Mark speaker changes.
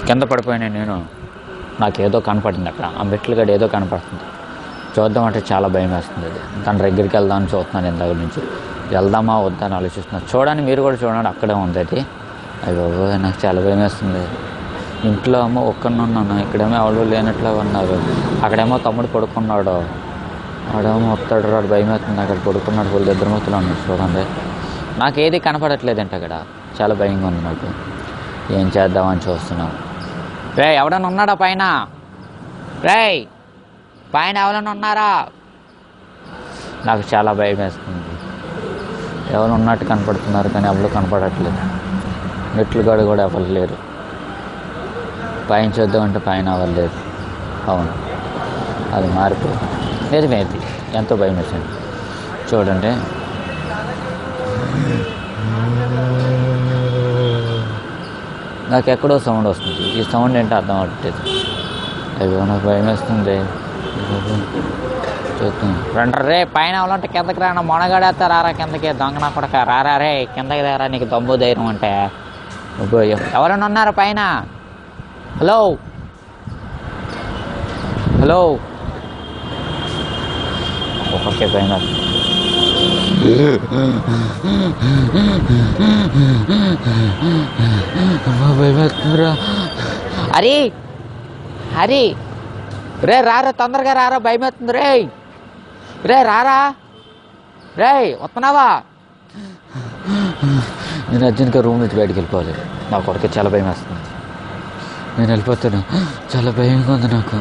Speaker 1: కింద పడిపోయినా నేను నాకేదో కనపడింది అక్కడ ఆ మెట్లు గడ ఏదో కనపడుతుంది. చూద్దామంటే చాలా భయం వేస్తుంది. అది దాని దగ్గరికి వెళ్దామని చూస్తున్నాను ఇందాక నుంచి. వెళ్దామా వద్దా అని ఆలోచిస్తున్నాను. చూడండి, మీరు కూడా చూడండి, అక్కడే ఉంది అది. అయ్యో నాకు చాలా భయం వేస్తుంది. ఇంట్లో ఏమో ఒక్కడిని ఉన్నాను, ఇక్కడేమో ఎవరు లేనట్లే ఉన్నారు. అక్కడేమో తమ్ముడు పడుకున్నాడు, వాడేమో వస్తాడు రాడు, భయం వేస్తుంది. అక్కడ పడుకున్నాడు, వాళ్ళు ఇద్దరు మొత్తం ఉన్నాడు. చూడండి, నాకు ఏది కనపడట్లేదంటే అక్కడ చాలా భయంగా ఉంది నాకు. ఏం చేద్దామని చూస్తున్నాను. రే ఎవడన్నా ఉన్నాడా పైన? రే పైన ఎవరైనా ఉన్నారా? నాకు చాలా భయం వేస్తుంది. ఎవరు ఉన్నట్టు కనపడుతున్నారు కానీ ఎవరు కనపడట్లేదు. మెట్లు గడు కూడా ఎవరు లేరు. పైన చూద్దామంటే పైన ఎవరు లేరు. అవును, అది మారిపోయింది. నిజమేది ఎంతో భయం వేసింది. చూడండి, నాకు ఎక్కడో సౌండ్ వస్తుంది. ఈ సౌండ్ ఏంటో అర్థం అవ్వట్లేదు. అయ్యో నాకు భయం వేస్తుంది. చూద్దాం రే, పైన ఎవరంటే కిందకి రానా, మొనగాడేస్తా రారా కిందకి, దొంగ నా కొడక రారా రే కిందకి రారా, నీకు దమ్ము ధైర్యం అంటే. ఎవరైనా ఉన్నారా పైన? హలో హలో, ఒక్కొక్కే భయం వేస్తుంది. భయమేస్తుందిరా. హరి హరి, రే రారా, తొందరగా రారా, భయమేస్తుంది. రే రే రారా, రే వస్తున్నావా? నేను అర్జెంట్గా రూమ్ నుంచి బయటికి వెళ్ళిపోవాలి. నా కొడుకు చాలా భయం వేస్తుంది. నేను వెళ్ళిపోతాను, చాలా భయంగా ఉంది నాకు.